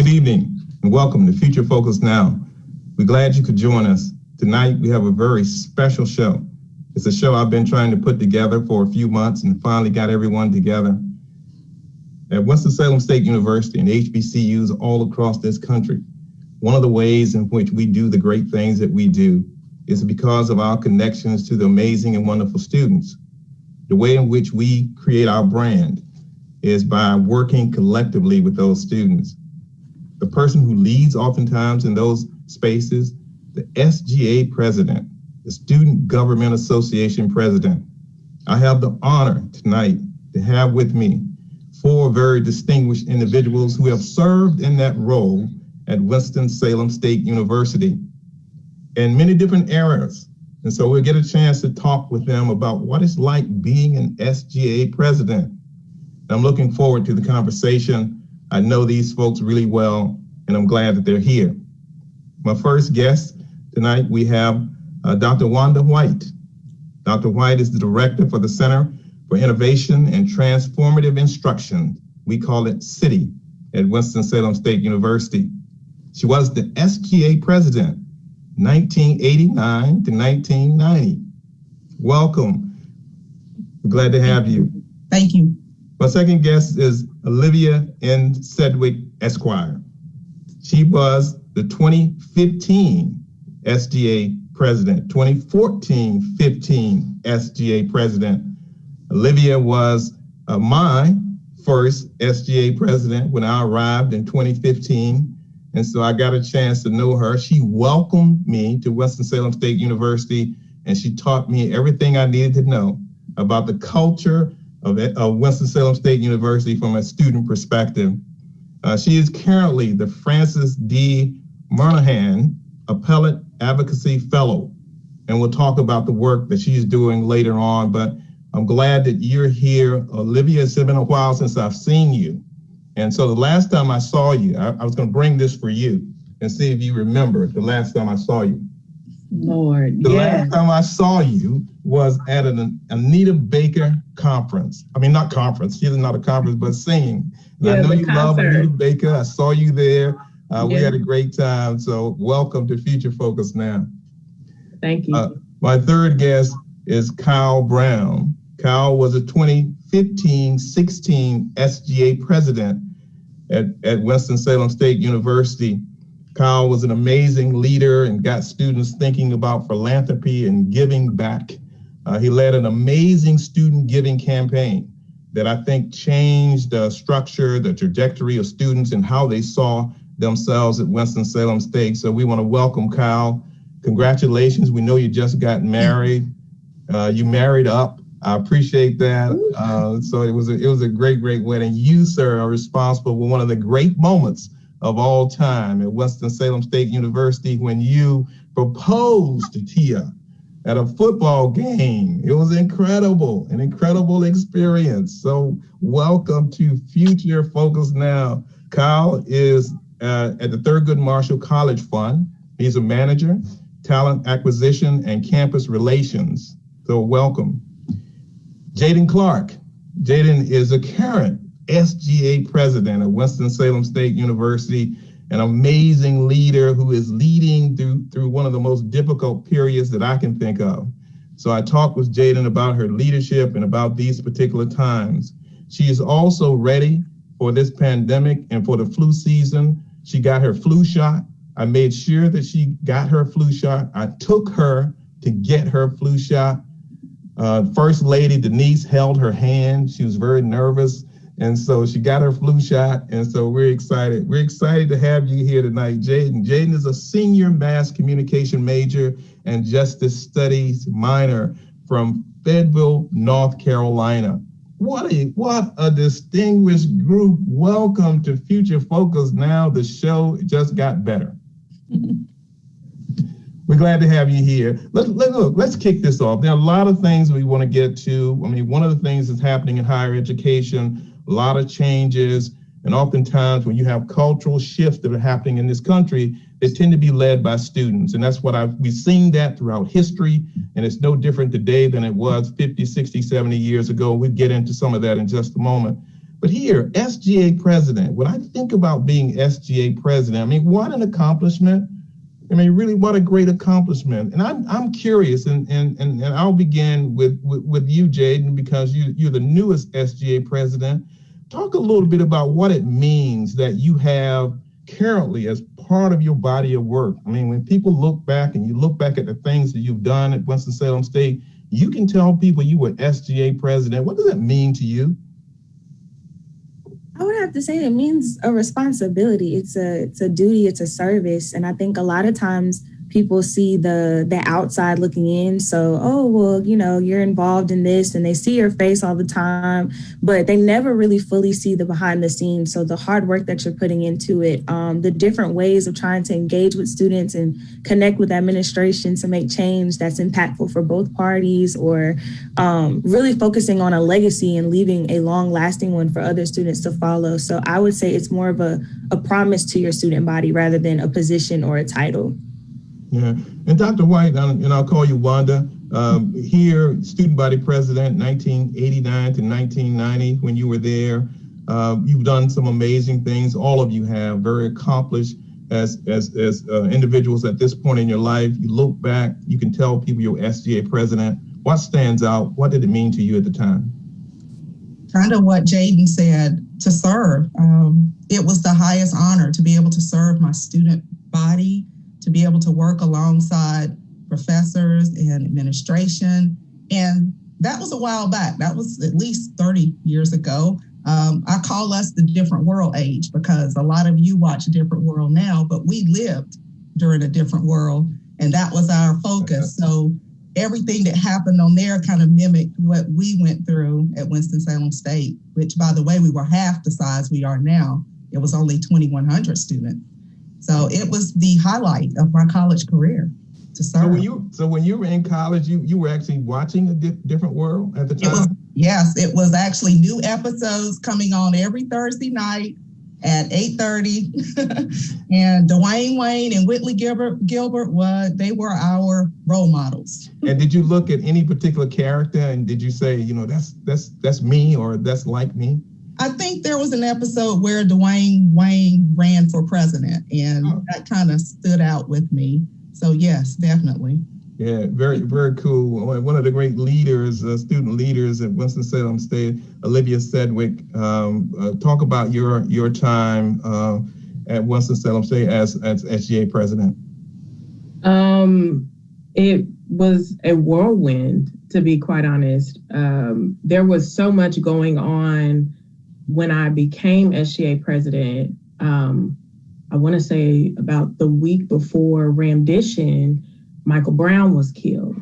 Good evening and welcome to Future Focus Now. We're glad you could join us. Tonight we have a very special show. It's a show I've been trying to put together for a few months and finally got everyone together. At Winston-Salem State University and HBCUs all across this country, one of the ways in which we do the great things that we do is because of our connections to the amazing and wonderful students. The way in which we create our brand is by working collectively with those students. The person who leads oftentimes in those spaces, the SGA president, the Student Government Association president. I have the honor tonight to have with me four very distinguished individuals who have served in that role at Winston-Salem State University in many different eras. And so we'll get a chance to talk with them about what it's like being an SGA president. I'm looking forward to the conversation. I know these folks really well, and I'm glad that they're here. My first guest tonight, we have Dr. Wanda White. Dr. White is the director for the Center for Innovation and Transformative Instruction. We call it CITI at Winston-Salem State University. She was the SGA president, 1989 to 1990. Welcome. We're glad to have you. Thank you. My second guest is Olivia N. Sedgwick, Esquire. She was the 2015 SGA president, 2014-15 SGA president. Olivia was my first SGA president when I arrived in 2015. And so I got a chance to know her. She welcomed me to Winston-Salem State University, and she taught me everything I needed to know about the culture of Winston-Salem State University from a student perspective. She is currently the Francis D. Murnahan Appellate Advocacy Fellow, and we'll talk about the work that she's doing later on, but I'm glad that you're here. Olivia, it's been a while since I've seen you. And so the last time I saw you, I was going to bring this for you and see if you remember the last time I saw you. Lord, The last time I saw you was at an Anita Baker conference. I mean, not conference. She's not a conference, but singing. And I know you love Anita Baker. I saw you there. We had a great time. So welcome to Future Focus Now. Thank you. My third guest is Kyle Brown. Kyle was a 2015-16 SGA president at Winston-Salem State University. Kyle was an amazing leader and got students thinking about philanthropy and giving back. He led an amazing student giving campaign that I think changed the structure, the trajectory of students and how they saw themselves at Winston-Salem State. So we want to welcome Kyle. Congratulations. We know you just got married. You married up. I appreciate that. So it was a great wedding. You, sir, are responsible for one of the great moments of all time at Winston-Salem State University when you proposed to Tia at a football game. It was incredible, an incredible experience. So welcome to Future Focus Now. Kyle is at the Thurgood Marshall College Fund. He's a manager, talent acquisition, and campus relations. So welcome. Jaden Clark. Jaden is a current SGA president at Winston-Salem State University, an amazing leader who is leading through one of the most difficult periods that I can think of. So I talked with Jaden about her leadership and about these particular times. She is also ready for this pandemic and for the flu season. She got her flu shot. I made sure that she got her flu shot. I took her to get her flu shot. First Lady Denise held her hand. She was very nervous. And so she got her flu shot. And so we're excited. We're excited to have you here tonight, Jaden. Jaden is a senior mass communication major and justice studies minor from Fayetteville, North Carolina. What a distinguished group. Welcome to Future Focus Now. The show just got better. We're glad to have you here. Let's kick this off. There are a lot of things we want to get to. I mean, one of the things that's happening in higher education, a lot of changes, and oftentimes when you have cultural shifts that are happening in this country, they tend to be led by students. And that's what we've seen that throughout history, and it's no different today than it was 50, 60, 70 years ago. We'll get into some of that in just a moment. But here, SGA president, when I think about being SGA president, I mean, what an accomplishment. I mean, really, what a great accomplishment. And I'm curious, and I'll begin with you, Jaden, because you're the newest SGA president. Talk a little bit about what it means that you have currently as part of your body of work. I mean, when people look back and you look back at the things that you've done at Winston-Salem State, you can tell people you were SGA president. What does that mean to you? I would have to say it means a responsibility. It's a duty, it's a service. And I think a lot of times people see the outside looking in. So, oh, well, you know, you're involved in this and they see your face all the time, but they never really fully see the behind the scenes. So the hard work that you're putting into it, the different ways of trying to engage with students and connect with administration to make change that's impactful for both parties, or really focusing on a legacy and leaving a long lasting one for other students to follow. So I would say it's more of a promise to your student body rather than a position or a title. Yeah, and Dr. White, and I'll call you Wanda, here, student body president, 1989 to 1990, when you were there. You've done some amazing things. All of you have, very accomplished as individuals at this point in your life. You look back, you can tell people you're SGA president. What stands out? What did it mean to you at the time? Kind of what Jaden said, to serve. It was the highest honor to be able to serve my student body, to be able to work alongside professors and administration. And that was a while back. That was at least 30 years ago. I call us the different world age because a lot of you watch a different world now, but we lived during a different world, and that was our focus. So everything that happened on there kind of mimicked what we went through at Winston-Salem State, which, by the way, we were half the size we are now. It was only 2,100 students. So it was the highlight of my college career to serve. So when you were in college, you were actually watching a different world at the time? Yes, it was actually new episodes coming on every Thursday night at 8:30. And Dwayne Wayne and Whitley Gilbert, they were our role models. And did you look at any particular character and did you say, you know, that's me or that's like me? I think there was an episode where Dwayne Wayne ran for president, and that kind of stood out with me. So yes, definitely. Yeah, very, very cool. One of the great leaders, student leaders at Winston-Salem State, Olivia Sedgwick. Talk about your time at Winston-Salem State as SGA president. It was a whirlwind, to be quite honest. There was so much going on when I became SGA president. I want to say about the week before rendition, Michael Brown was killed.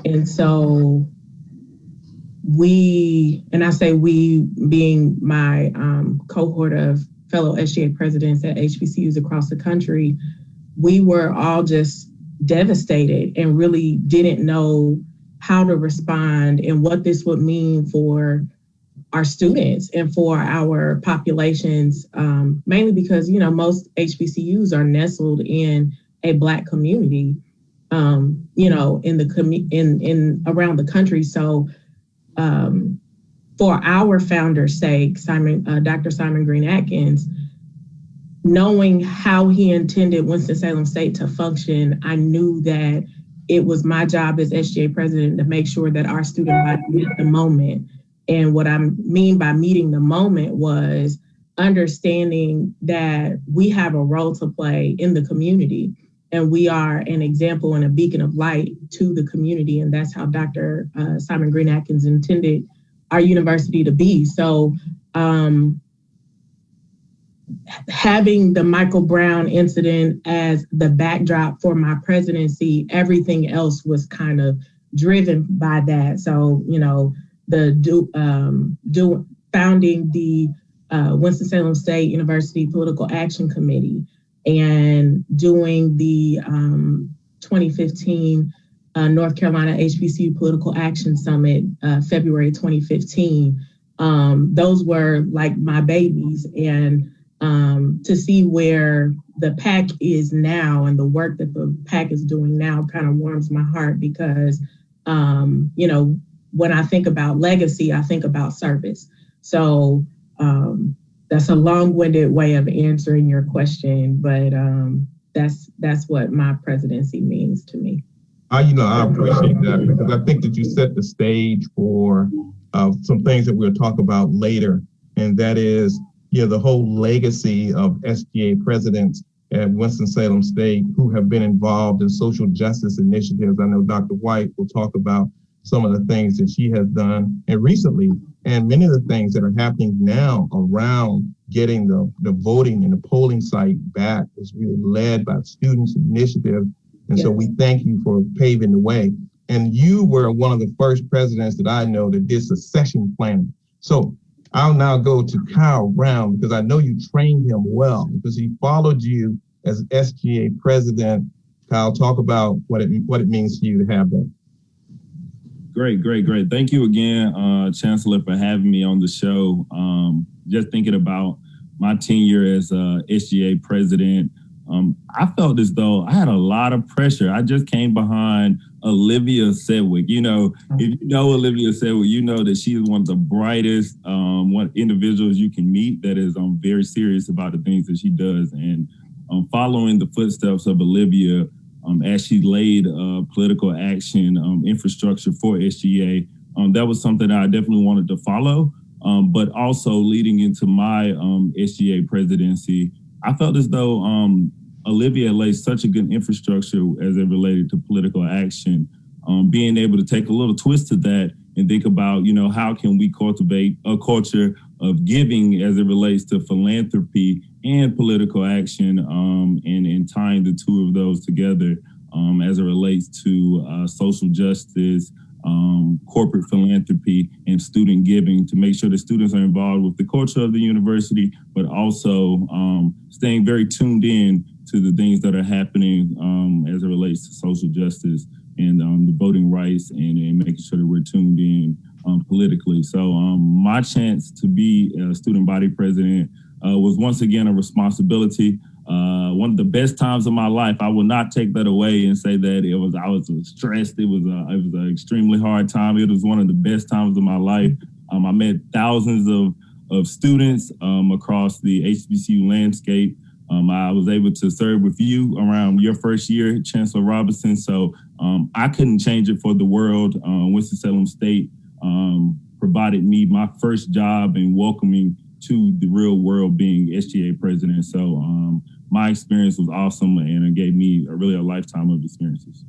And so I say we being my cohort of fellow SGA presidents at HBCUs across the country, we were all just devastated and really didn't know how to respond and what this would mean for our students and for our populations, mainly because, you know, most HBCUs are nestled in a Black community, you know, in around the country. So for our founder's sake, Dr. Simon Green Atkins, knowing how he intended Winston-Salem State to function, I knew that it was my job as SGA president to make sure that our student body met the moment. And what I mean by meeting the moment was understanding that we have a role to play in the community, and we are an example and a beacon of light to the community. And that's how Dr. Simon Green Atkins intended our university to be. So having the Michael Brown incident as the backdrop for my presidency, everything else was kind of driven by that. So, you know, founding the Winston-Salem State University Political Action Committee and doing the 2015 North Carolina HBCU Political Action Summit, February 2015. Those were like my babies. And to see where the PAC is now and the work that the PAC is doing now kind of warms my heart because, you know, when I think about legacy, I think about service. So that's a long-winded way of answering your question, but that's what my presidency means to me. I appreciate that, because I think that you set the stage for some things that we'll talk about later, and that is, the whole legacy of SGA presidents at Winston-Salem State who have been involved in social justice initiatives. I know Dr. White will talk about some of the things that she has done and recently, and many of the things that are happening now around getting the voting and the polling site back was really led by students' initiative. And so we thank you for paving the way. And you were one of the first presidents that I know that did succession planning. So I'll now go to Kyle Brown, because I know you trained him well, because he followed you as SGA president. Kyle, talk about what it means to you to have that. Great. Thank you again, Chancellor, for having me on the show. Just thinking about my tenure as SGA president, I felt as though I had a lot of pressure. I just came behind Olivia Sedgwick. If you know Olivia Sedgwick, you know that she is one of the brightest individuals you can meet that is very serious about the things that she does. And following the footsteps of Olivia, as she laid political action infrastructure for SGA, that was something that I definitely wanted to follow. But also leading into my SGA presidency, I felt as though Olivia laid such a good infrastructure as it related to political action. Being able to take a little twist to that and think about, how can we cultivate a culture of giving as it relates to philanthropy and political action, and tying the two of those together as it relates to social justice, corporate philanthropy, and student giving, to make sure that students are involved with the culture of the university, but also staying very tuned in to the things that are happening as it relates to social justice and the voting rights, and making sure that we're tuned in politically. So my chance to be a student body president was once again a responsibility. One of the best times of my life. I will not take that away and say that I was stressed. It was an extremely hard time. It was one of the best times of my life. I met thousands of students across the HBCU landscape. I was able to serve with you around your first year, Chancellor Robinson. So I couldn't change it for the world. Winston-Salem State provided me my first job in welcoming to the real world, being SGA president. So my experience was awesome, and it gave me a lifetime of experiences.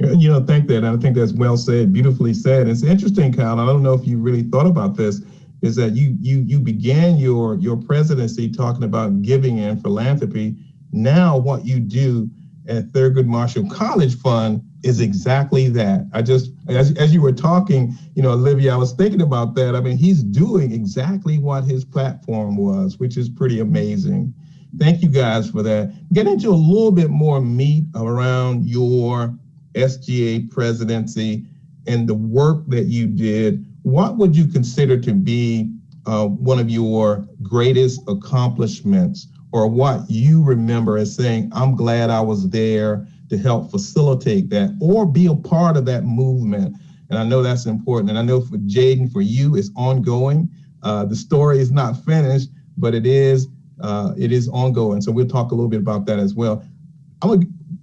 Thank that. And I think that's well said, beautifully said. It's interesting, Kyle. I don't know if you really thought about this, is that you began your presidency talking about giving and philanthropy. Now what you do at Thurgood Marshall College Fund is exactly that. As you were talking, Olivia, I was thinking about that. I mean, he's doing exactly what his platform was, which is pretty amazing. Thank you guys for that. Get into a little bit more meat around your SGA presidency and the work that you did. What would you consider to be one of your greatest accomplishments, or what you remember as saying, I'm glad I was there to help facilitate that or be a part of that movement? And I know that's important. And I know for Jaden, for you, it's ongoing. The story is not finished, but it is ongoing. So we'll talk a little bit about that as well.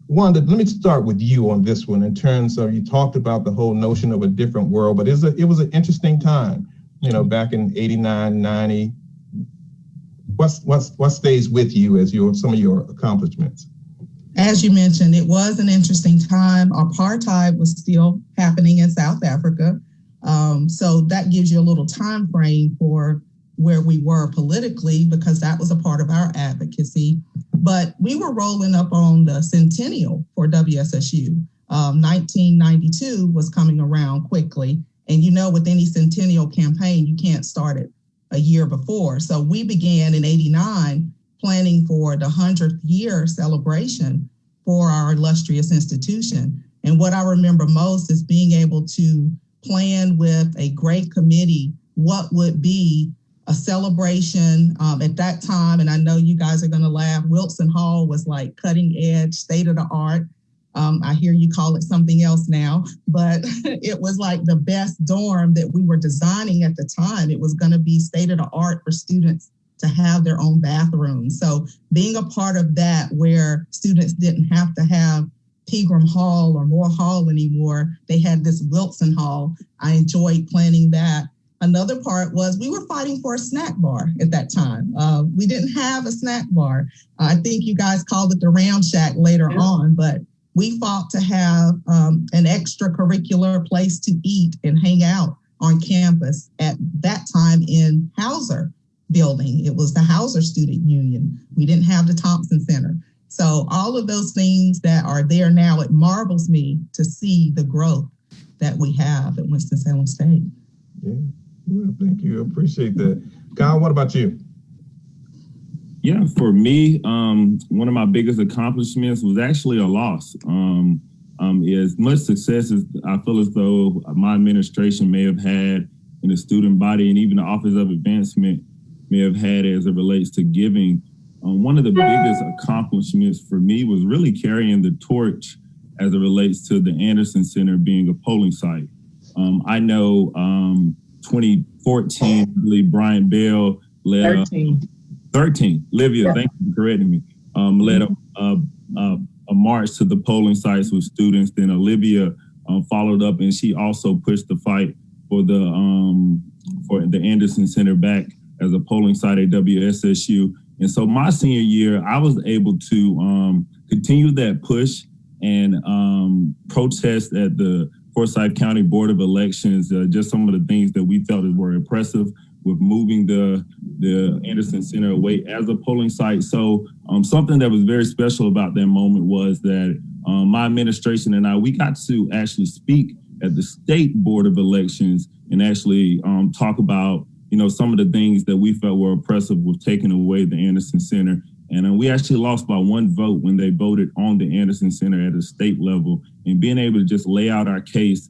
Wanda, let me start with you on this one in terms of, you talked about the whole notion of a different world, but it was an interesting time, back in 89, 90. What stays with you as some of your accomplishments? As you mentioned, it was an interesting time. Apartheid was still happening in South Africa. So that gives you a little time frame for where we were politically, because that was a part of our advocacy. But we were rolling up on the centennial for WSSU. 1992 was coming around quickly. And with any centennial campaign, you can't start it a year before. So we began in 89 planning for the 100th year celebration for our illustrious institution. And what I remember most is being able to plan with a great committee what would be a celebration at that time. And I know you guys are going to laugh. Wilson Hall was like cutting edge, state of the art. I hear you call it something else now, but it was like the best dorm that we were designing at the time. It was going to be state of the art for students to have their own bathroom. So being a part of that, where students didn't have to have Pegram Hall or Moore Hall anymore, they had this Wilson Hall. I enjoyed planning that. Another part was we were fighting for a snack bar at that time. We didn't have a snack bar. I think you guys called it the Ram Shack later on, but we fought to have an extracurricular place to eat and hang out on campus at that time in Hauser building. It was the Hauser Student Union. We didn't have the Thompson Center. So all of those things that are there now, it marvels me to see the growth that we have at Winston-Salem State. Yeah. Well, thank you. I appreciate that. Kyle, what about you? Yeah, for me, one of my biggest accomplishments was actually a loss. As much success as I feel as though my administration may have had in the student body and even the Office of Advancement may have had as it relates to giving, one of the biggest accomplishments for me was really carrying the torch as it relates to the Anderson Center being a polling site. I know 2014, I believe Brian Bell led 13. Livia, thank you for correcting me. Led a march to the polling sites with students. Then Olivia followed up, and she also pushed the fight for the Anderson Center back as a polling site at WSSU. And so my senior year, I was able to continue that push and protest at the Forsyth County Board of Elections, just some of the things that we felt were impressive with moving the Anderson Center away as a polling site. So something that was very special about that moment was that my administration and we got to actually speak at the state Board of Elections and actually talk about, some of the things that we felt were oppressive with taking away the Anderson Center. And we actually lost by one vote when they voted on the Anderson Center at a state level. And being able to just lay out our case,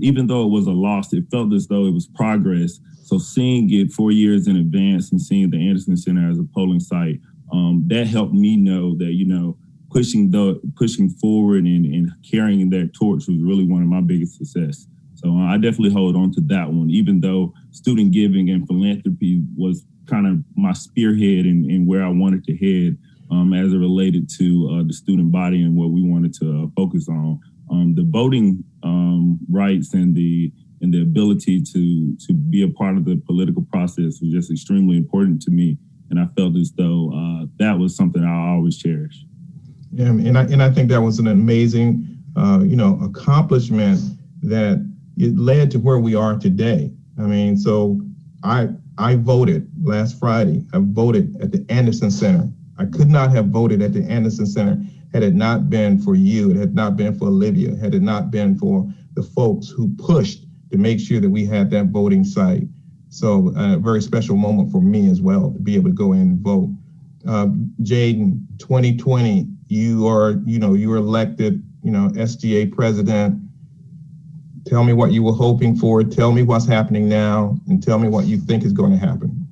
even though it was a loss, it felt as though it was progress. So seeing it 4 years in advance and seeing the Anderson Center as a polling site, that helped me know that, pushing forward and carrying that torch was really one of my biggest success. So I definitely hold on to that one, even though student giving and philanthropy was kind of my spearhead and where I wanted to head as it related to the student body and what we wanted to focus on. The voting rights and the ability to be a part of the political process was just extremely important to me. And I felt as though that was something I always cherish. Yeah, and I think that was an amazing, accomplishment that it led to where we are today. I mean, so I voted last Friday. I voted at the Anderson Center. I could not have voted at the Anderson Center had it not been for you. It had not been for Olivia. Had it not been for the folks who pushed to make sure that we had that voting site. So a very special moment for me as well to be able to go in and vote. Jaden, 2020, you were elected, SGA president. Tell me what you were hoping for. Tell me what's happening now, and tell me what you think is going to happen.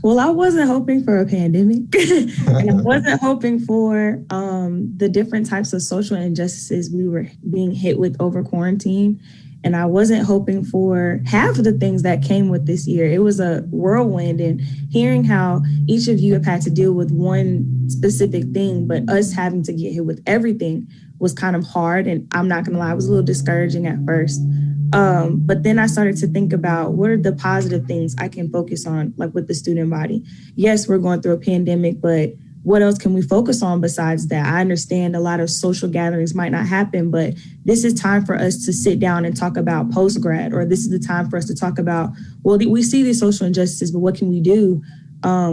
Well, I wasn't hoping for a pandemic, and I wasn't hoping for the different types of social injustices we were being hit with over quarantine. And I wasn't hoping for half of the things that came with this year. It was a whirlwind, and hearing how each of you have had to deal with one specific thing, but us having to get hit with everything was kind of hard. And I'm not gonna lie, it was a little discouraging at first. But then I started to think about what are the positive things I can focus on, like with the student body. Yes, we're going through a pandemic, but what else can we focus on besides that? I understand a lot of social gatherings might not happen, but this is time for us to sit down and talk about post-grad, or this is the time for us to talk about, well, we see these social injustices, but what can we do?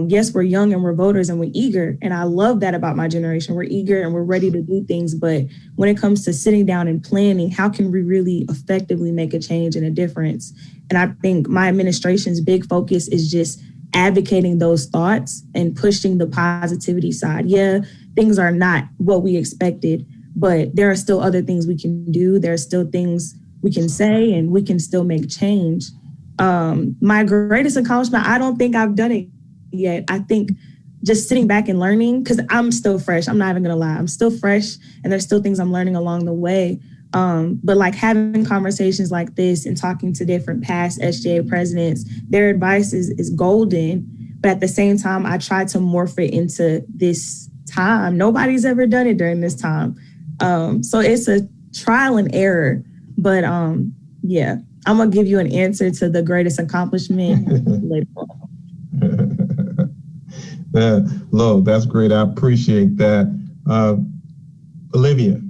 Yes, we're young and we're voters and we're eager. And I love that about my generation. We're eager and we're ready to do things. But when it comes to sitting down and planning, how can we really effectively make a change and a difference? And I think my administration's big focus is just advocating those thoughts and pushing the positivity side. Yeah, things are not what we expected, but there are still other things we can do. There are still things we can say, and we can still make change. My greatest accomplishment, I don't think I've done it yet. I think just sitting back and learning, because I'm still fresh. I'm not even gonna lie. I'm still fresh and there's still things I'm learning along the way. But like having conversations like this and talking to different past SGA presidents, their advice is golden. But at the same time, I try to morph it into this time. Nobody's ever done it during this time. So it's a trial and error. But yeah, I'm going to give you an answer to the greatest accomplishment later on. Lo, that's great. I appreciate that. Olivia,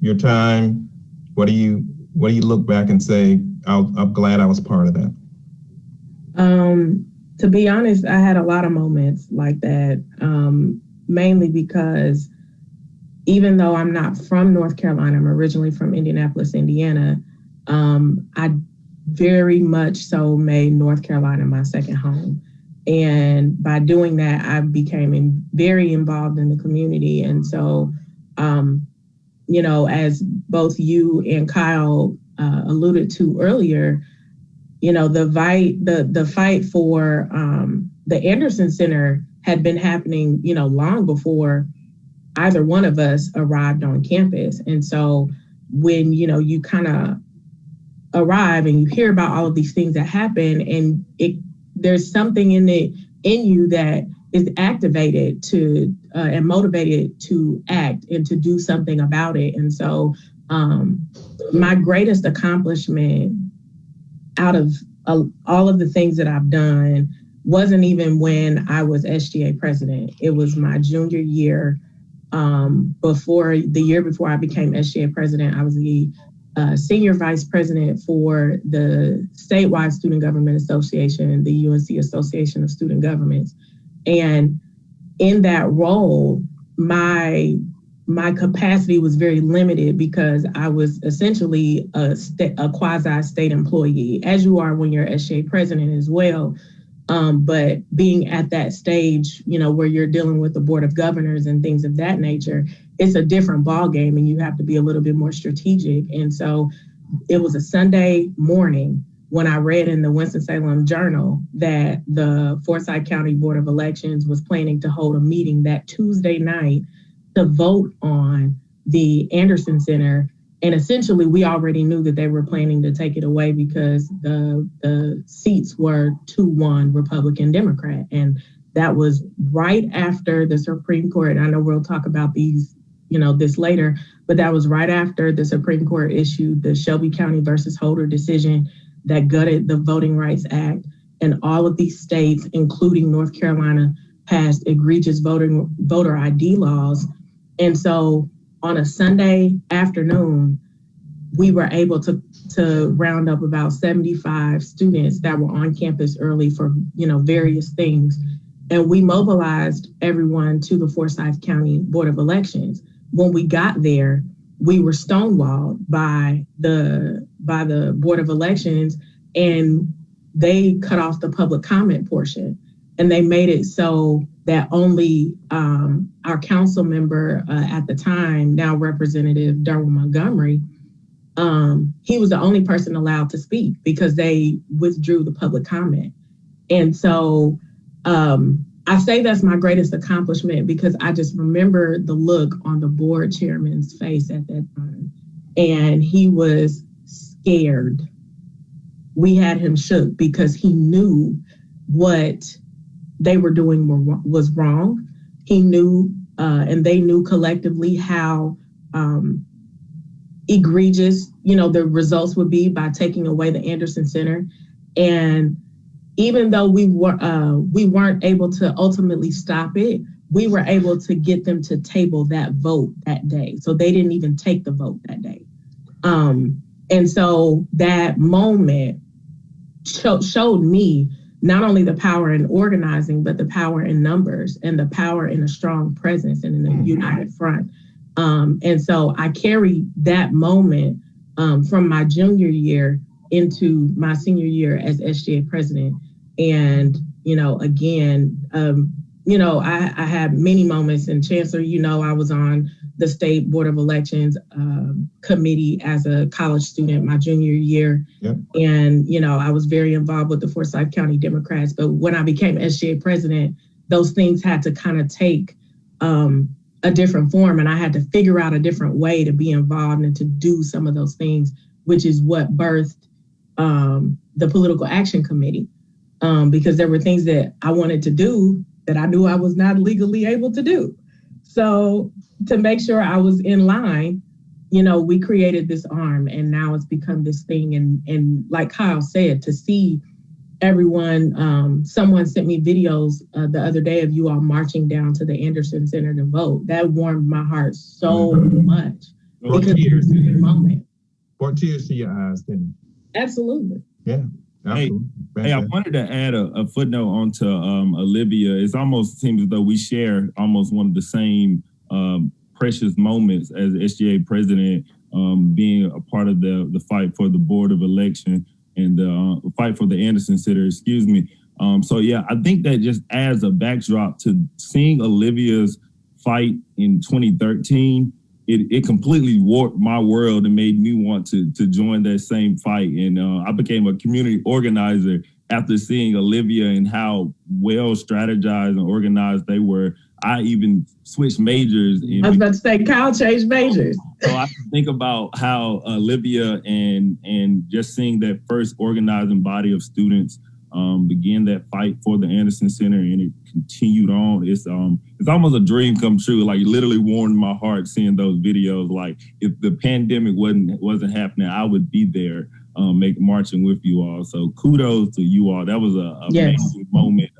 your time, what do you look back and say, I'm glad I was part of that? To be honest, I had a lot of moments like that, mainly because even though I'm not from North Carolina, I'm originally from Indianapolis, Indiana, I very much so made North Carolina my second home. And by doing that, I became very involved in the community. And so, you know, as both you and Kyle alluded to earlier, you know, the fight for the Anderson Center had been happening, you know, long before either one of us arrived on campus. And so when, you know, you kind of arrive and you hear about all of these things that happen, and there's something in you that is activated to and motivated to act and to do something about it. And so my greatest accomplishment out of all of the things that I've done wasn't even when I was SGA president. It was my junior year. Before I became SGA president, I was the senior vice president for the statewide Student Government Association, the UNC Association of Student Governments. And in that role, my capacity was very limited because I was essentially a quasi-state employee, as you are when you're SGA president as well. But being at that stage, you know, where you're dealing with the board of governors and things of that nature, it's a different ballgame and you have to be a little bit more strategic. And so it was a Sunday morning when I read in the Winston-Salem Journal that the Forsyth County Board of Elections was planning to hold a meeting that Tuesday night to vote on the Anderson Center. And essentially, we already knew that they were planning to take it away because the seats were 2-1 Republican Democrat. And that was right after the Supreme Court. I know we'll talk about these, you know, this later, but that was right after the Supreme Court issued the Shelby County versus Holder decision that gutted the Voting Rights Act. And all of these states, including North Carolina, passed egregious voter ID laws. And so on a Sunday afternoon, we were able to round up about 75 students that were on campus early for, you know, various things. And we mobilized everyone to the Forsyth County Board of Elections. When we got there, we were stonewalled by the Board of Elections, and they cut off the public comment portion. And they made it so that only our council member at the time, now Representative Derwin Montgomery, he was the only person allowed to speak because they withdrew the public comment. And so I say that's my greatest accomplishment because I just remember the look on the board chairman's face at that time. And he was scared. We had him shook because he knew what they were doing was wrong. He knew, and they knew collectively how egregious, you know, the results would be by taking away the Anderson Center. And even though we weren't able to ultimately stop it, we were able to get them to table that vote that day. So they didn't even take the vote that day. And so that moment showed me not only the power in organizing, but the power in numbers and the power in a strong presence and in a united front. And so I carry that moment from my junior year into my senior year as SGA president. And, you know, again, you know, I had many moments, and Chancellor, you know, I was on the State Board of Elections committee as a college student my junior year. Yep. And, you know, I was very involved with the Forsyth County Democrats. But when I became SGA president, those things had to kind of take a different form, and I had to figure out a different way to be involved and to do some of those things, which is what birthed the Political Action Committee, because there were things that I wanted to do that I knew I was not legally able to do. So to make sure I was in line, we created this arm, and now it's become this thing. And like Kyle said, to see everyone, someone sent me videos the other day of you all marching down to the Anderson Center to vote. That warmed my heart so much because it was a big moment. Brought tears to your eyes, didn't it? Absolutely. Yeah. Absolutely. Hey, I wanted to add a footnote onto Olivia. It almost seems as though we share almost one of the same precious moments as SGA president, being a part of the fight for the Board of Election and the fight for the Anderson Center, So yeah, I think that just adds a backdrop to seeing Olivia's fight in 2013. It completely warped my world and made me want to join that same fight. And I became a community organizer after seeing Olivia and how well strategized and organized they were. I even switched majors. I was about to say, Kyle changed majors. So I think about how Olivia and just seeing that first organizing body of students begin that fight for the Anderson Center, and it continued on. It's almost a dream come true. Like, literally warmed my heart seeing those videos. Like, if the pandemic wasn't happening, I would be there marching with you all. So kudos to you all. That was a amazing moment,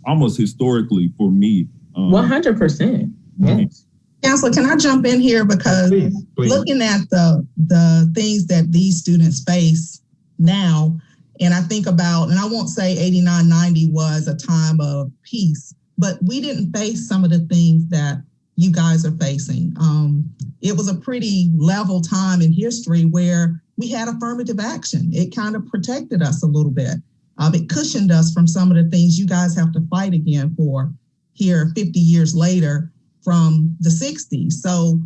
almost historically for me. 100%. Yes. Chancellor, can I jump in here? Because please. Looking at the things that these students face now, and I think about, and I won't say 89, 90 was a time of peace, but we didn't face some of the things that you guys are facing. It was a pretty level time in history where we had affirmative action. It kind of protected us a little bit. It cushioned us from some of the things you guys have to fight again for here 50 years later from the 60s. So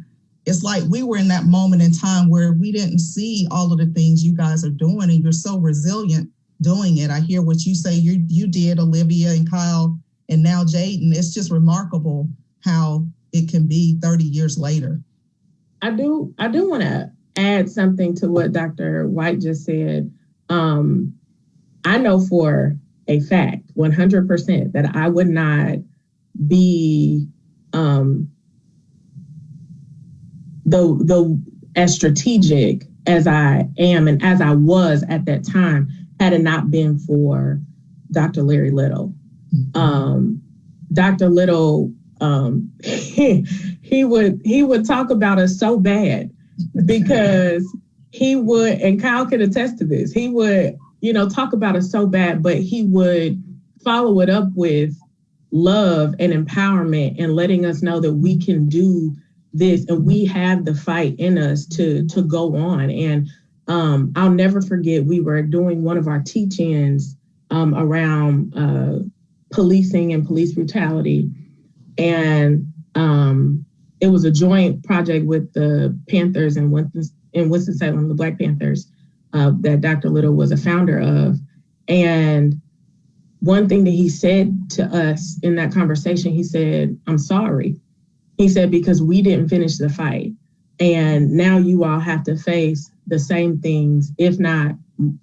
it's like we were in that moment in time where we didn't see all of the things you guys are doing, and you're so resilient doing it. I hear what you say you did, Olivia and Kyle, and now Jaden. It's just remarkable how it can be 30 years later. I do want to add something to what Dr. White just said. I know for a fact, 100%, that I would not be as strategic as I am and as I was at that time had it not been for Dr. Larry Little. Dr. Little, he would talk about us so bad because he would, and Kyle could attest to this, he would, talk about us so bad, but he would follow it up with love and empowerment and letting us know that we can do this and we have the fight in us to go on. And I'll never forget, we were doing one of our teach-ins around policing and police brutality. And it was a joint project with the Panthers in Winston-Salem, the Black Panthers, that Dr. Little was a founder of. And one thing that he said to us in that conversation, he said, "I'm sorry." He said, because we didn't finish the fight. And now you all have to face the same things, if not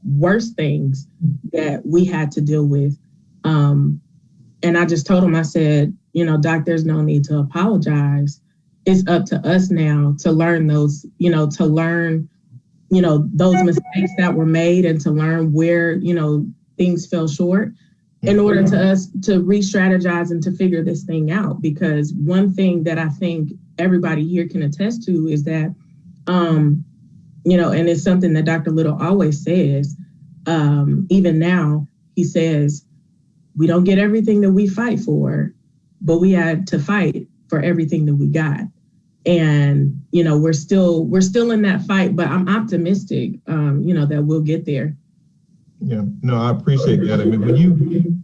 worse things, that we had to deal with. And I just told him, I said, Doc, there's no need to apologize. It's up to us now to learn those, those mistakes that were made and to learn where, things fell short in order to us to re-strategize and to figure this thing out. Because one thing that I think everybody here can attest to is that, and it's something that Dr. Little always says, even now, he says, we don't get everything that we fight for, but we had to fight for everything that we got. And, we're still in that fight, but I'm optimistic, that we'll get there. Yeah, no, I appreciate that. I mean,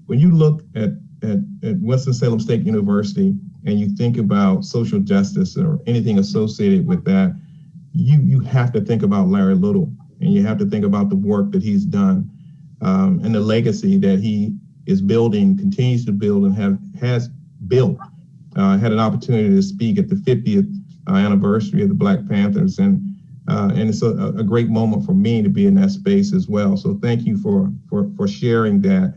when you look at Winston-Salem State University and you think about social justice or anything associated with that, you have to think about Larry Little, and you have to think about the work that he's done and the legacy that he is building, continues to build, and has built. I had an opportunity to speak at the 50th anniversary of the Black Panthers, and it's a great moment for me to be in that space as well. So thank you for sharing that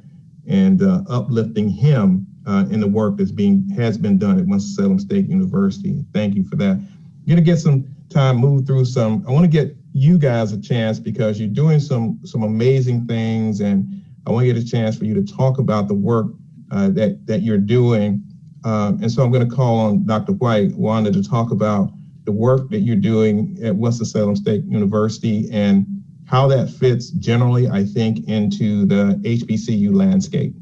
and uplifting him in the work has been done at Winston-Salem State University. Thank you for that. I'm going to get some time, move through some. I want to get you guys a chance because you're doing some amazing things, and I want to get a chance for you to talk about the work that you're doing. And so I'm going to call on Dr. White, Wanda, to talk about the work that you're doing at Winston-Salem State University and how that fits generally, I think, into the HBCU landscape.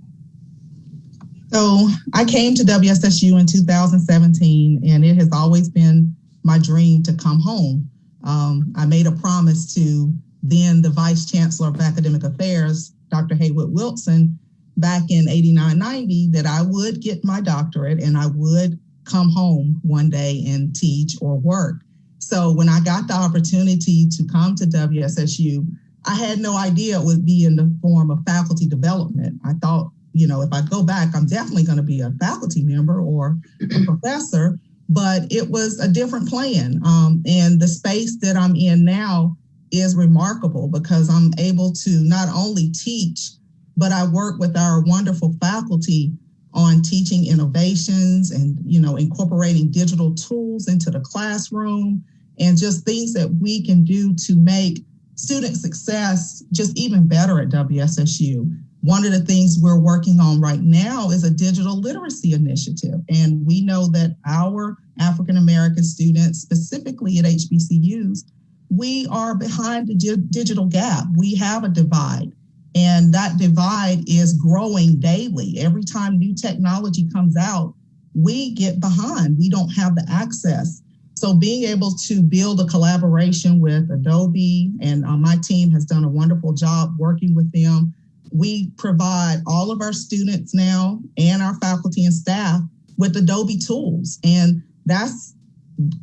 So I came to WSSU in 2017, and it has always been my dream to come home. I made a promise to then the Vice Chancellor of Academic Affairs, Dr. Haywood Wilson, back in 89-90, that I would get my doctorate and I would come home one day and teach or work. So when I got the opportunity to come to WSSU, I had no idea it would be in the form of faculty development. I thought, if I go back, I'm definitely going to be a faculty member or a professor, but it was a different plan. And the space that I'm in now is remarkable because I'm able to not only teach, but I work with our wonderful faculty on teaching innovations and, incorporating digital tools into the classroom and just things that we can do to make student success just even better at WSSU. One of the things we're working on right now is a digital literacy initiative. And we know that our African-American students, specifically at HBCUs, we are behind the digital gap. We have a divide. And that divide is growing daily. Every time new technology comes out, we get behind. We don't have the access. So being able to build a collaboration with Adobe, and my team has done a wonderful job working with them. We provide all of our students now and our faculty and staff with Adobe tools. And that's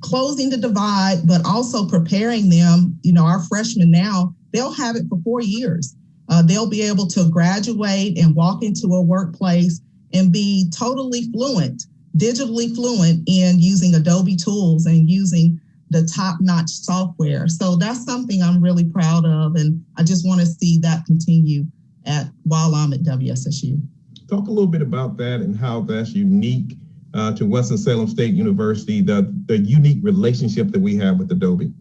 closing the divide, but also preparing them. Our freshmen now, they'll have it for 4 years. They'll be able to graduate and walk into a workplace and be totally fluent, digitally fluent in using Adobe tools and using the top-notch software. So that's something I'm really proud of, and I just want to see that continue while I'm at WSSU. Talk a little bit about that and how that's unique to Winston-Salem State University, the unique relationship that we have with Adobe.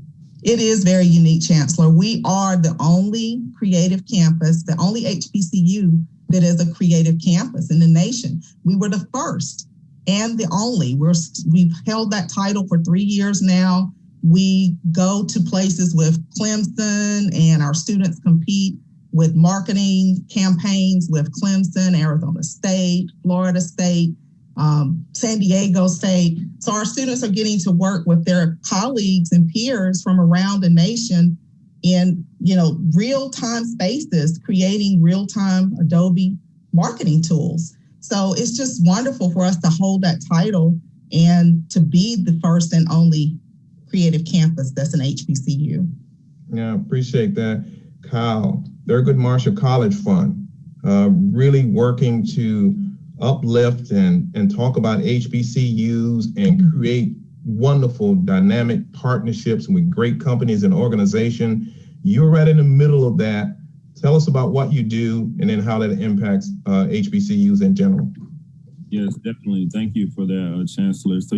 It is very unique, Chancellor. We are the only creative campus, the only HBCU that is a creative campus in the nation. We were the first and the only. We've held that title for 3 years now. We go to places with Clemson, and our students compete with marketing campaigns with Clemson, Arizona State, Florida State, San Diego State. So our students are getting to work with their colleagues and peers from around the nation in, real-time spaces, creating real-time Adobe marketing tools. So it's just wonderful for us to hold that title and to be the first and only creative campus that's an HBCU. Yeah, appreciate that. Kyle, Thurgood Marshall College Fund, really working to uplift and talk about HBCUs and create wonderful dynamic partnerships with great companies and organizations. You're right in the middle of that. Tell us about what you do and then how that impacts HBCUs in general. Yes, definitely. Thank you for that, Chancellor. So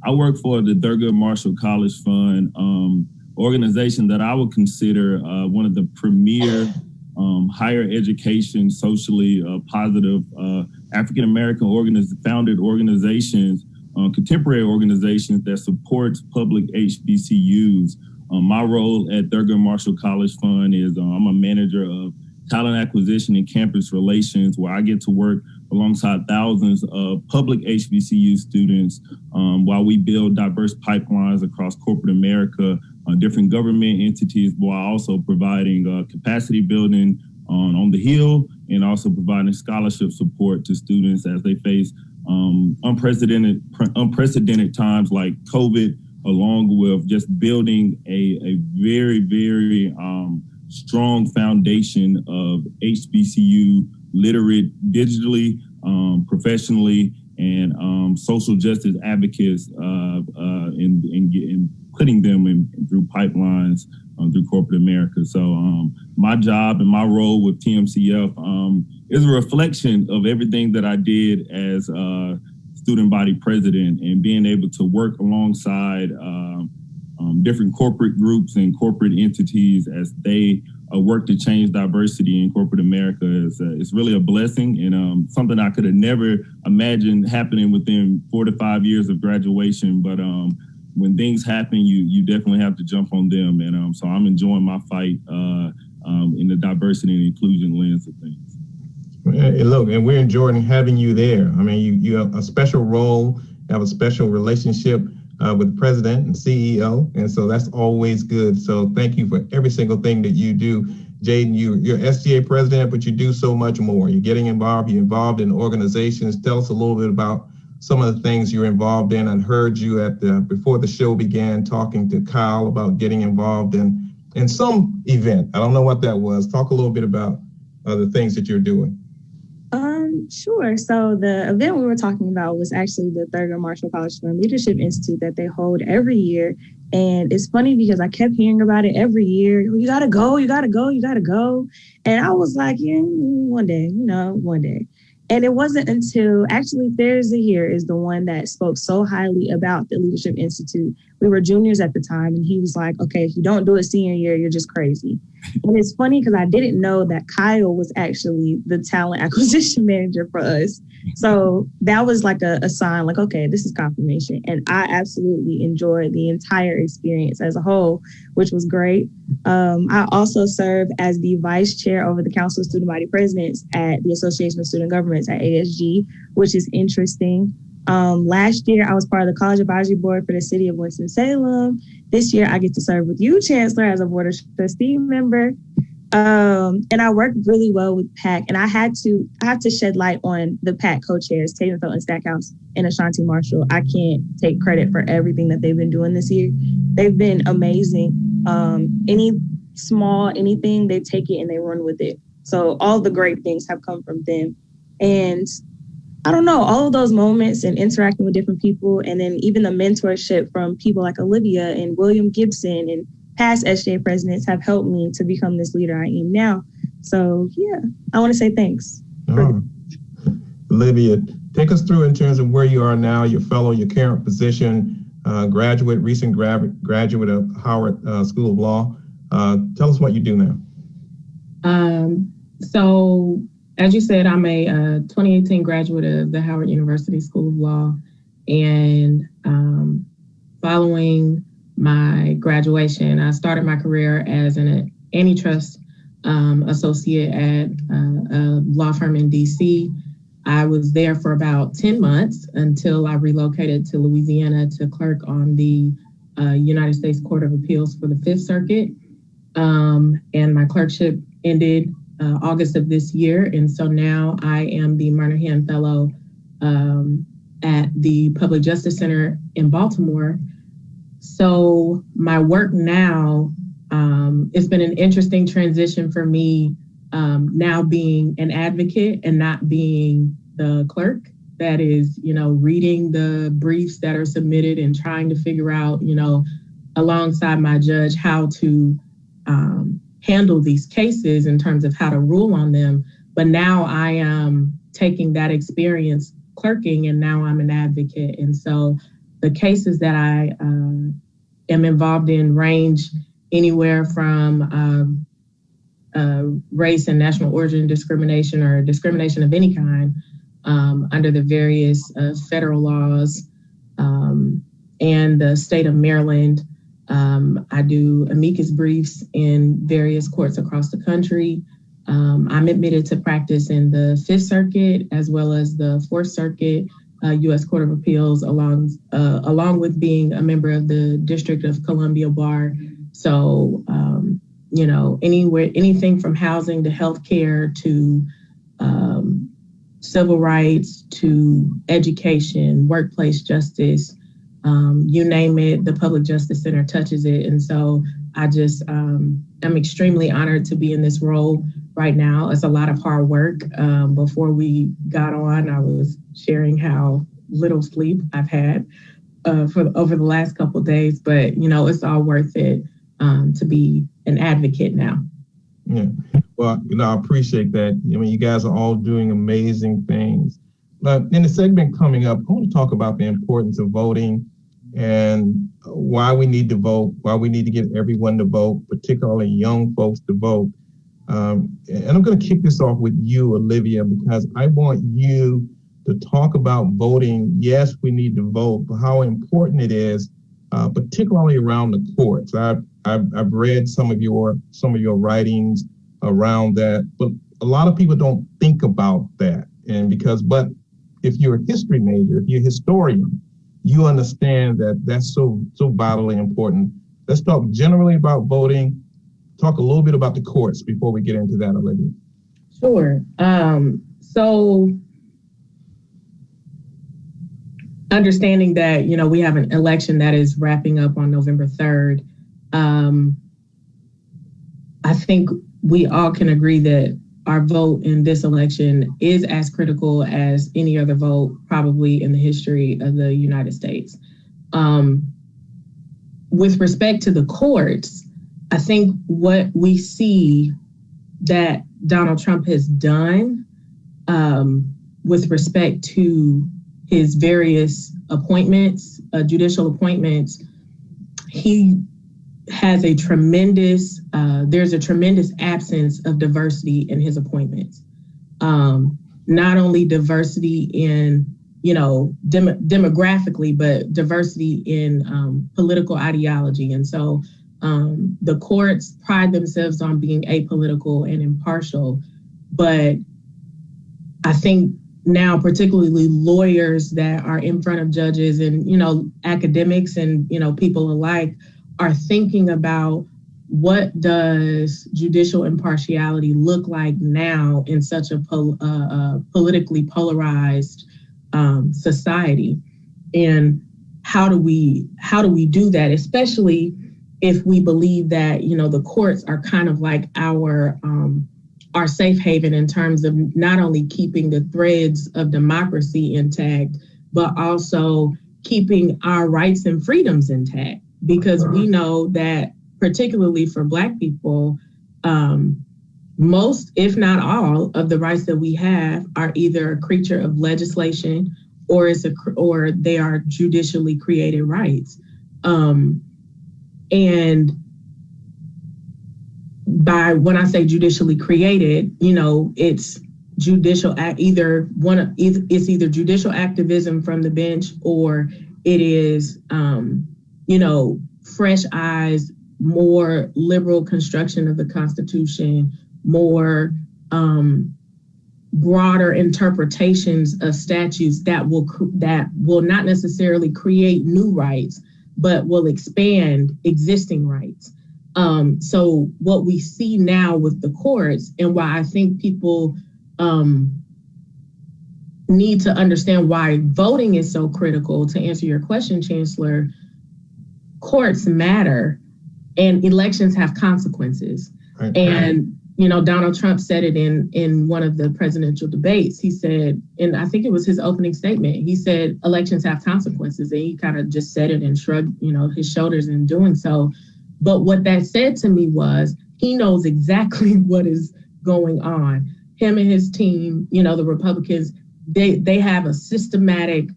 I work for the Thurgood Marshall College Fund, organization that I would consider one of the premier higher education, socially positive African-American founded organizations, contemporary organizations that supports public HBCUs. My role at Thurgood Marshall College Fund is I'm a manager of talent acquisition and campus relations, where I get to work alongside thousands of public HBCU students while we build diverse pipelines across corporate America, different government entities, while also providing capacity building on the Hill and also providing scholarship support to students as they face unprecedented times like COVID, along with just building a very, very strong foundation of HBCU literate digitally, professionally, and social justice advocates in putting them through pipelines through corporate America. So my job and my role with TMCF is a reflection of everything that I did as student body president, and being able to work alongside different corporate groups and corporate entities as they work to change diversity in corporate America is really a blessing, and something I could have never imagined happening within 4 to 5 years of graduation. But when things happen, you definitely have to jump on them, and so I'm enjoying my fight in the diversity and inclusion lens of things. And look, and we're enjoying having you there. I mean, you have a special role, have a special relationship with the president and CEO, and so that's always good. So thank you for every single thing that you do. Jaden, you're SGA president, but you do so much more. You're getting involved. You're involved in organizations. Tell us a little bit about some of the things you're involved in. I heard you before the show began talking to Kyle about getting involved in some event. I don't know what that was. Talk a little bit about the things that you're doing. Sure. So the event we were talking about was actually the Thurgood Marshall College Student Leadership Institute that they hold every year. And it's funny because I kept hearing about it every year. You got to go, you got to go, you got to go. And I was like, yeah, one day. And it wasn't until actually Thursday here is the one that spoke so highly about the Leadership Institute. We were juniors at the time, and he was like, okay, if you don't do it senior year, you're just crazy. And it's funny because I didn't know that Kyle was actually the talent acquisition manager for us. So that was like a sign, like, okay, this is confirmation. And I absolutely enjoyed the entire experience as a whole, which was great. I also serve as the vice chair over the Council of Student Body Presidents at the Association of Student Governments at ASG, which is interesting. Last year, I was part of the College Advisory Board for the City of Winston-Salem. This year, I get to serve with you, Chancellor, as a Board of Trustee member. And I work really well with PAC, and I have to shed light on the PAC co-chairs, Tatum Felton Stackhouse and Ashanti Marshall. I can't take credit for everything that they've been doing this year. They've been amazing. Anything, they take it and they run with it. So all the great things have come from them. And I don't know, all of those moments and interacting with different people, and then even the mentorship from people like Olivia and William Gibson and past SJ presidents have helped me to become this leader I am now. So yeah, I want to say thanks. Olivia, take us through in terms of where you are now, your current position, recent graduate of Howard School of Law. Tell us what you do now. So as you said, I'm a 2018 graduate of the Howard University School of Law, and following my graduation, I started my career as an antitrust associate at a law firm in DC. I was there for about 10 months until I relocated to Louisiana to clerk on the United States Court of Appeals for the Fifth Circuit. And my clerkship ended August of this year. And so now I am the Murnahan Fellow at the Public Justice Center in Baltimore. So my work now, it's been an interesting transition for me, now being an advocate and not being the clerk that is, reading the briefs that are submitted and trying to figure out, alongside my judge, how to handle these cases in terms of how to rule on them. But now I am taking that experience clerking, and now I'm an advocate. And so the cases that I am involved in range anywhere from race and national origin discrimination or discrimination of any kind under the various federal laws and the state of Maryland. I do Hbcus briefs in various courts across the country. I'm admitted to practice in the Fifth Circuit as well as the Fourth Circuit, U.S. Court of Appeals, along with being a member of the District of Columbia Bar. So, anything from housing to healthcare to civil rights to education, workplace justice, You name it, the Public Justice Center touches it. And so I just am extremely honored to be in this role right now. It's a lot of hard work. Before we got on, I was sharing how little sleep I've had over the last couple of days, but it's all worth it to be an advocate now. Yeah, well, I appreciate that. You guys are all doing amazing things. But in the segment coming up, I want to talk about the importance of voting and why we need to vote, why we need to get everyone to vote, particularly young folks to vote. And I'm going to kick this off with you, Olivia, because I want you to talk about voting. Yes, we need to vote, but how important it is, particularly around the courts. I've read some of your writings around that, but a lot of people don't think about that. But if you're a history major, if you're a historian, you understand that that's so vitally important. Let's talk generally about voting. Talk a little bit about the courts before we get into that, Olivia. Sure. So understanding that, we have an election that is wrapping up on November 3rd, I think we all can agree that our vote in this election is as critical as any other vote probably in the history of the United States. With respect to the courts, I think what we see that Donald Trump has done with respect to his various appointments, judicial appointments, he has there's a tremendous absence of diversity in his appointments. Not only diversity in, demographically, but diversity in political ideology. And so the courts pride themselves on being apolitical and impartial, but I think now, particularly lawyers that are in front of judges and, academics and, people alike are thinking about what does judicial impartiality look like now in such a politically polarized society, and how do we do that, especially if we believe that the courts are kind of like our safe haven in terms of not only keeping the threads of democracy intact, but also keeping our rights and freedoms intact. Because we know that, particularly for Black people, most, if not all, of the rights that we have are either a creature of legislation or they are judicially created rights. And when I say judicially created, it's judicial it's either judicial activism from the bench, or it is fresh eyes, more liberal construction of the Constitution, more broader interpretations of statutes that will not necessarily create new rights, but will expand existing rights. So what we see now with the courts, and why I think people need to understand why voting is so critical, to answer your question, Chancellor, courts matter and elections have consequences. Right. And, Donald Trump said it in one of the presidential debates. He said, and I think it was his opening statement, he said, elections have consequences. And he kind of just said it and shrugged, his shoulders in doing so. But what that said to me was he knows exactly what is going on. Him and his team, the Republicans, they have a systematic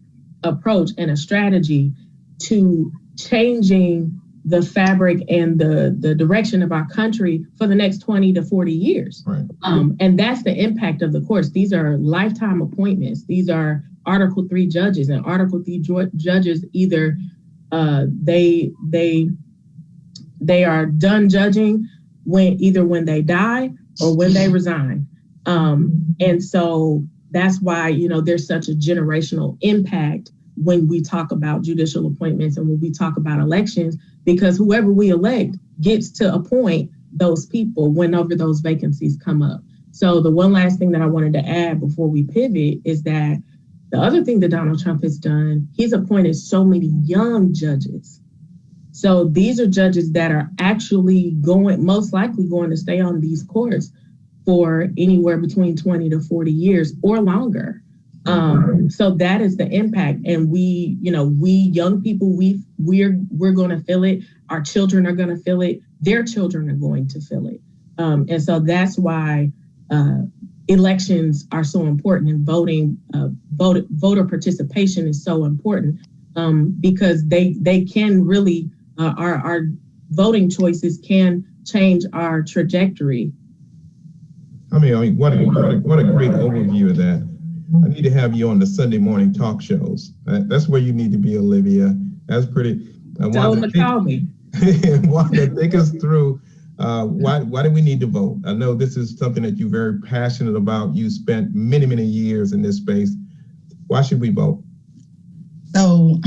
approach and a strategy to changing the fabric and the direction of our country for the next 20 to 40 years. Right. And that's the impact of the courts. These are lifetime appointments. These are Article 3 judges, and Article 3 judges either they are done judging when they die or when they resign. And so that's why, there's such a generational impact when we talk about judicial appointments and when we talk about elections, because whoever we elect gets to appoint those people whenever those vacancies come up. So the one last thing that I wanted to add before we pivot is that The other thing that Donald Trump has done, he's appointed so many young judges. So these are judges that are actually most likely going to stay on these courts for anywhere between 20 to 40 years or longer. So that is the impact. And we young people, we're going to feel it. Our children are going to feel it. Their children are going to feel it. And so that's why elections are so important, and voter participation is so important, because they can really, our voting choices can change our trajectory. I mean, what a great overview of that. I need to have you on the Sunday morning talk shows. That's where you need to be, Olivia. That's pretty. Tell them to call me. Want to take us through why do we need to vote? I know this is something that you're very passionate about. You spent many, many years in this space. Why should we vote? So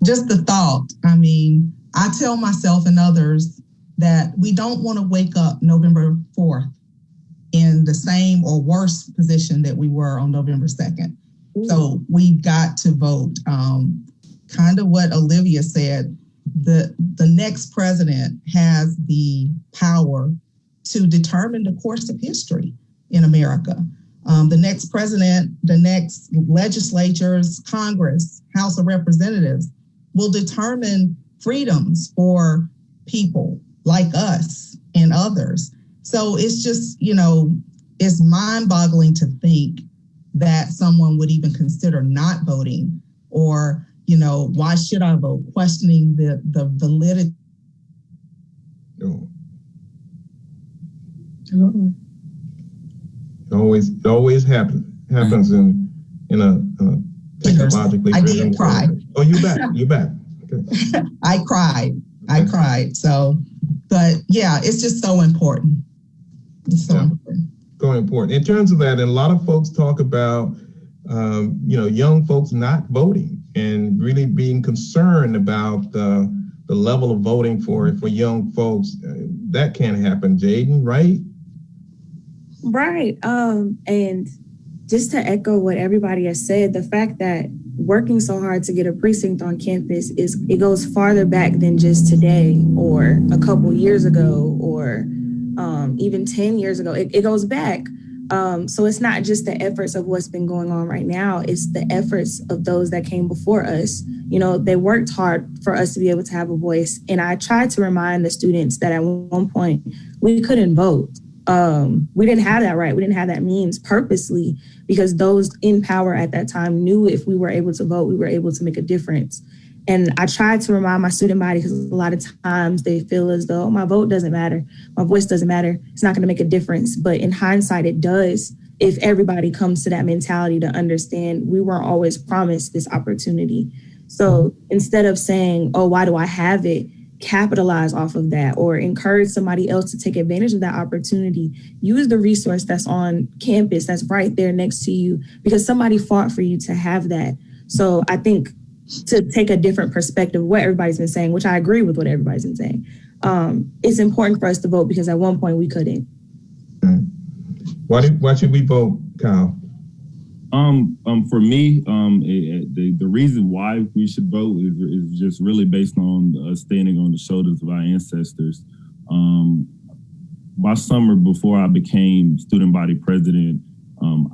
just the thought, I mean, I tell myself and others that we don't want to wake up November 4th in the same or worse position that we were on November 2nd. So we've got to vote. Kind of what Olivia said, the next president has the power to determine the course of history in America. The next president, the next legislatures, Congress, House of Representatives will determine freedoms for people like us and others. So it's just, it's mind-boggling to think that someone would even consider not voting, or, why should I vote? Questioning the validity. It always happens in a technologically. I did cry. Oh, you back. Okay. I cried. So, but yeah, it's just so important. It's so important. So important. In terms of that, and a lot of folks talk about, young folks not voting and really being concerned about the level of voting for young folks. That can't happen, Jaden, right? Right. And just to echo what everybody has said, the fact that working so hard to get a precinct on campus it goes farther back than just today or a couple years ago or even 10 years ago. It goes back. So it's not just the efforts of what's been going on right now. It's the efforts of those that came before us. They worked hard for us to be able to have a voice. And I tried to remind the students that at one point we couldn't vote. We didn't have that right. We didn't have that means purposely, because those in power at that time knew if we were able to vote, we were able to make a difference. And I tried to remind my student body, because a lot of times they feel as though my vote doesn't matter, my voice doesn't matter, it's not going to make a difference. But in hindsight, it does, if everybody comes to that mentality to understand we weren't always promised this opportunity. So instead of saying, oh, why do I have it? Capitalize off of that, or encourage somebody else to take advantage of that opportunity. Use the resource that's on campus, that's right there next to you, because somebody fought for you to have that. So I think to take a different perspective of what everybody's been saying, which I agree with what everybody's been saying, it's important for us to vote, because at one point we couldn't. Why should we vote, Kyle? For me, the reason why we should vote is just really based on us standing on the shoulders of our ancestors. My summer before I became student body president,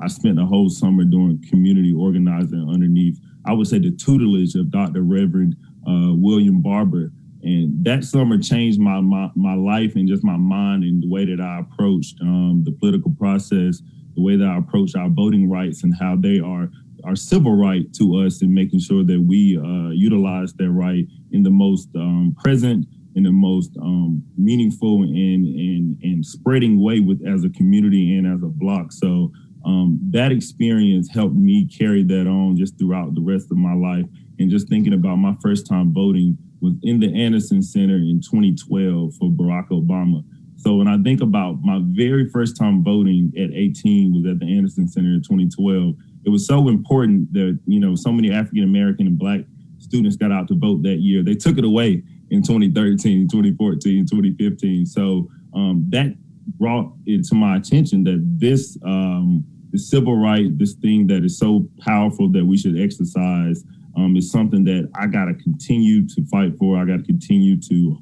I spent a whole summer doing community organizing underneath, I would say, the tutelage of Dr. Reverend William Barber. And that summer changed my life and just my mind and the way that I approached the political process, the way that I approach our voting rights and how they are our civil right to us, and making sure that we utilize that right in the most present, in the most meaningful and spreading way with as a community and as a block. So that experience helped me carry that on just throughout the rest of my life. And just thinking about my first time voting was in the Anderson Center in 2012 for Barack Obama. So when I think about my very first time voting at 18 was at the Anderson Center in 2012. It was so important that, so many African-American and Black students got out to vote that year. They took it away in 2013, 2014, 2015. So that brought it to my attention that this the civil right, this thing that is so powerful that we should exercise, is something that I got to continue to fight for. I got to continue to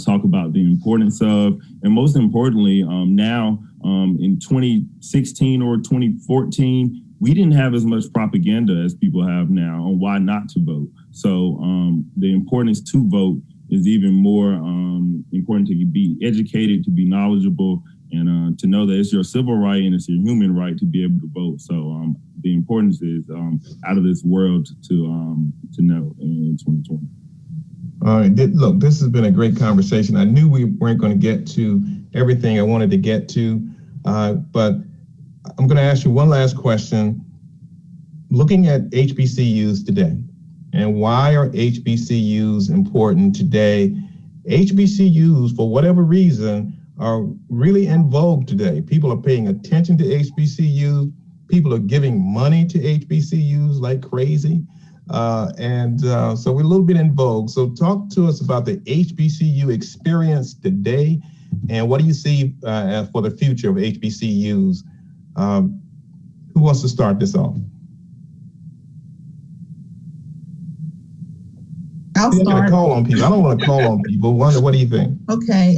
talk about the importance of, and most importantly, now in 2016 or 2014, we didn't have as much propaganda as people have now on why not to vote. So the importance to vote is even more important, to be educated, to be knowledgeable, and to know that it's your civil right and it's your human right to be able to vote. So the importance is out of this world to know in 2020. All right, look, this has been a great conversation. I knew we weren't going to get to everything I wanted to get to, but I'm going to ask you one last question. Looking at HBCUs today, and why are HBCUs important today? HBCUs, for whatever reason, are really in vogue today. People are paying attention to HBCUs. People are giving money to HBCUs like crazy. So we're a little bit in vogue. So talk to us about the HBCU experience today, and what do you see for the future of HBCUs? Who wants to start this off? I'll start. Call on people. I don't want to call on people. Wanda, what do you think? Okay.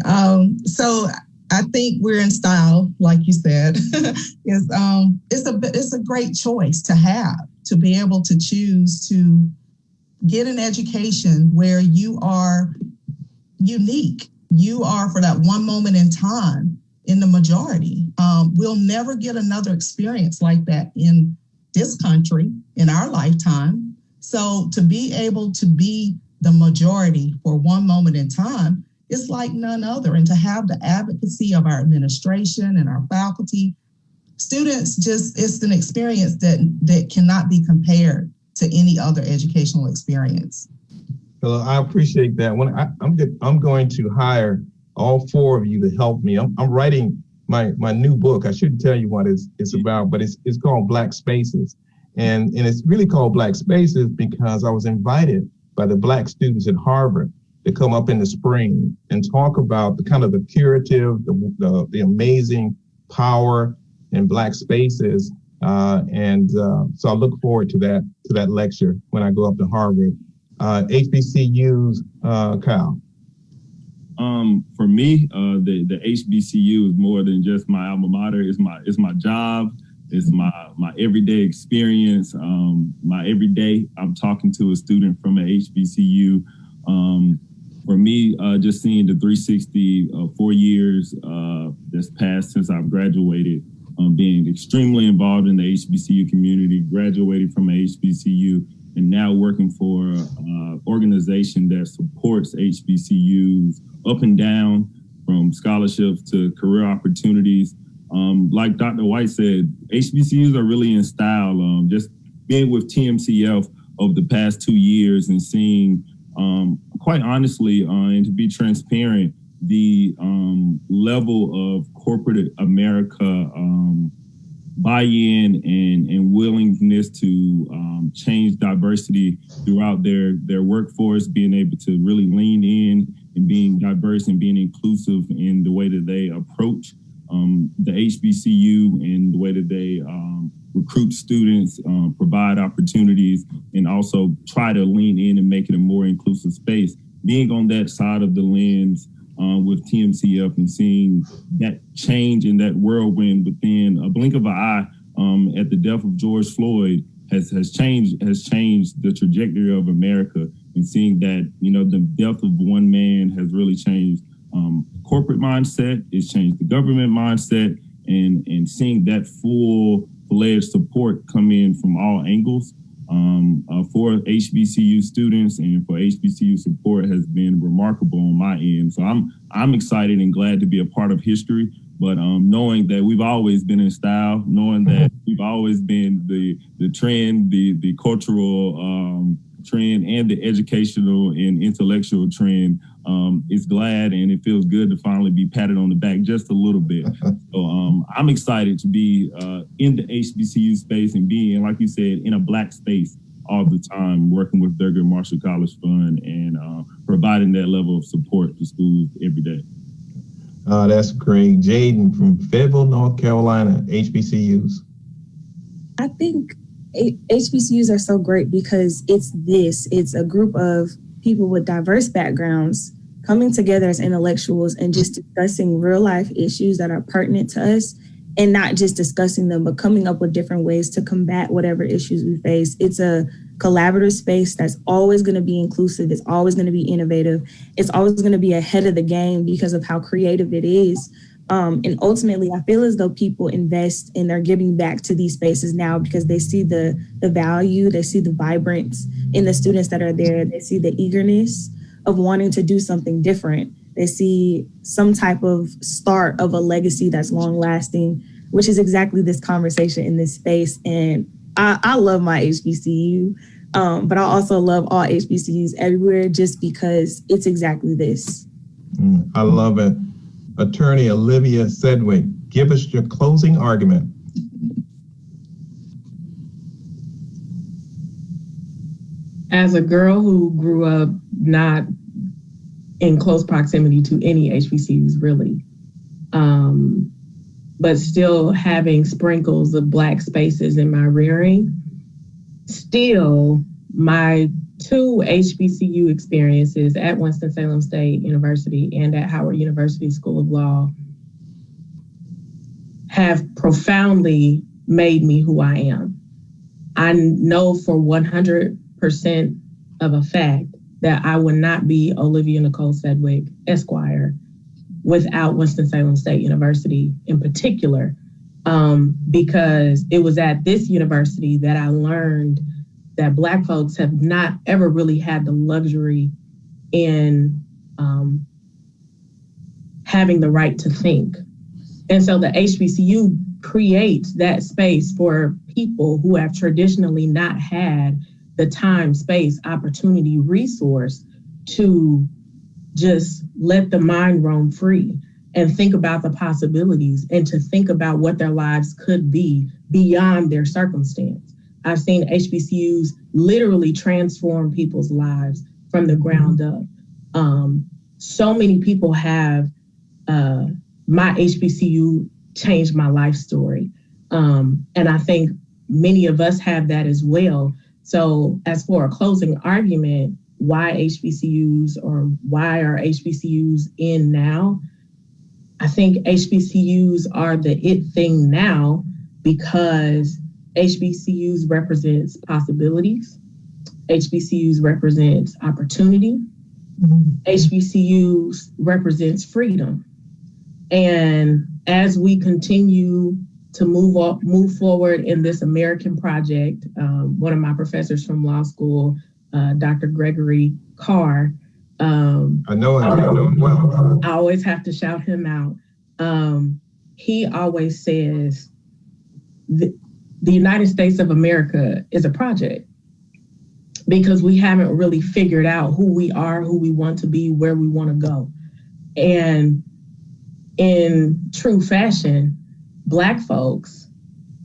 So I think we're in style, like you said. It's a great choice to have, to be able to choose to get an education where you are unique. You are, for that one moment in time, in the majority. We'll never get another experience like that in this country in our lifetime. So to be able to be the majority for one moment in time is like none other. And to have the advocacy of our administration and our faculty, students, it's an experience that cannot be compared to any other educational experience. Well, I appreciate that. I'm going to hire all four of you to help me. I'm writing my new book. I shouldn't tell you what it's about, but it's called Black Spaces. And it's really called Black Spaces because I was invited by the Black students at Harvard to come up in the spring and talk about the kind of the curative, the amazing power in Black spaces. So I look forward to that lecture when I go up to Harvard. HBCUs, Kyle. For me, the HBCU is more than just my alma mater. It's my job. It's my everyday experience. My everyday, I'm talking to a student from an HBCU. For me, just seeing the 360 4 years that's passed since I've graduated, being extremely involved in the HBCU community, graduated from an HBCU, and now working for an organization that supports HBCUs up and down, from scholarships to career opportunities. Like Dr. White said, HBCUs are really in style. Just being with TMCF over the past 2 years and seeing, quite honestly, and to be transparent, the level of corporate America buy-in and willingness to change diversity throughout their workforce, being able to really lean in and being diverse and being inclusive in the way that they approach the HBCU and the way that they recruit students, provide opportunities, and also try to lean in and make it a more inclusive space. Being on that side of the lens with TMCF and seeing that change in that whirlwind within a blink of an eye at the death of George Floyd has changed the trajectory of America, and seeing that, the death of one man has really changed corporate mindset, it's changed the government mindset, and seeing that full-fledged support come in from all angles for HBCU students and for HBCU support has been remarkable on my end. So I'm excited and glad to be a part of history, but knowing that we've always been in style, knowing that we've always been the trend, the cultural trend, and the educational and intellectual trend, is glad, and it feels good to finally be patted on the back just a little bit. So I'm excited to be in the HBCU space and being, like you said, in a Black space all the time, working with Thurgood Marshall College Fund and providing that level of support to schools every day. That's great. Jaden from Fayetteville, North Carolina, HBCUs. I think HBCUs are so great because it's a group of people with diverse backgrounds coming together as intellectuals and just discussing real life issues that are pertinent to us, and not just discussing them, but coming up with different ways to combat whatever issues we face. It's a collaborative space that's always going to be inclusive. It's always going to be innovative. It's always going to be ahead of the game because of how creative it is. And ultimately, I feel as though people invest and they're giving back to these spaces now because they see the value, they see the vibrance in the students that are there. They see the eagerness of wanting to do something different. They see some type of start of a legacy that's long lasting, which is exactly this conversation in this space. And I love my HBCU, but I also love all HBCUs everywhere just because it's exactly this. I love it. Attorney Olivia Sedgwick, give us your closing argument. As a girl who grew up not in close proximity to any HBCUs, really, but still having sprinkles of Black spaces in my rearing, still my two HBCU experiences at Winston-Salem State University and at Howard University School of Law have profoundly made me who I am. I know for 100% of a fact that I would not be Olivia Nicole Sedgwick, Esquire, without Winston-Salem State University in particular, because it was at this university that I learned that Black folks have not ever really had the luxury in having the right to think. And so the HBCU creates that space for people who have traditionally not had the time, space, opportunity, resource to just let the mind roam free and think about the possibilities and to think about what their lives could be beyond their circumstance. I've seen HBCUs literally transform people's lives from the ground up. So many people have my HBCU changed my life story. And I think many of us have that as well. So as for a closing argument, why HBCUs or why are HBCUs in now? I think HBCUs are the it thing now because HBCUs represents possibilities. HBCUs represents opportunity. HBCUs represents freedom. And as we continue to move forward in this American project, one of my professors from law school, Dr. Gregory Carr. I know him well. I always have to shout him out. He always says, the United States of America is a project because we haven't really figured out who we are, who we want to be, where we want to go. And in true fashion, Black folks,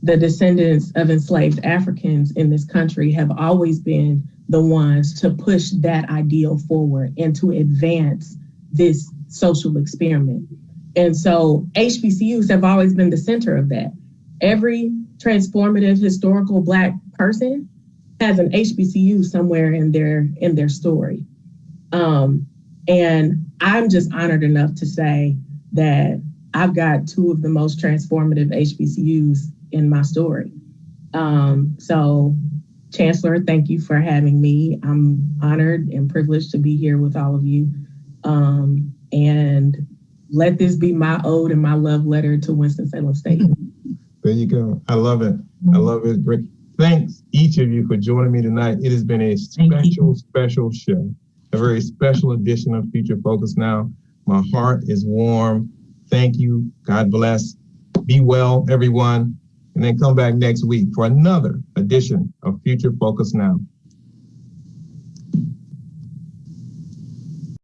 the descendants of enslaved Africans in this country, have always been the ones to push that ideal forward and to advance this social experiment. And so HBCUs have always been the center of that. Every transformative historical Black person has an HBCU somewhere in their story. And I'm just honored enough to say that I've got two of the most transformative HBCUs in my story. So Chancellor, thank you for having me. I'm honored and privileged to be here with all of you. And let this be my ode and my love letter to Winston-Salem State. There you go. I love it. I love it. Great. Thanks each of you for joining me tonight. It has been a special show, a very special edition of Future Focus Now. My heart is warm. Thank you. God bless. Be well, everyone. And then come back next week for another edition of Future Focus Now.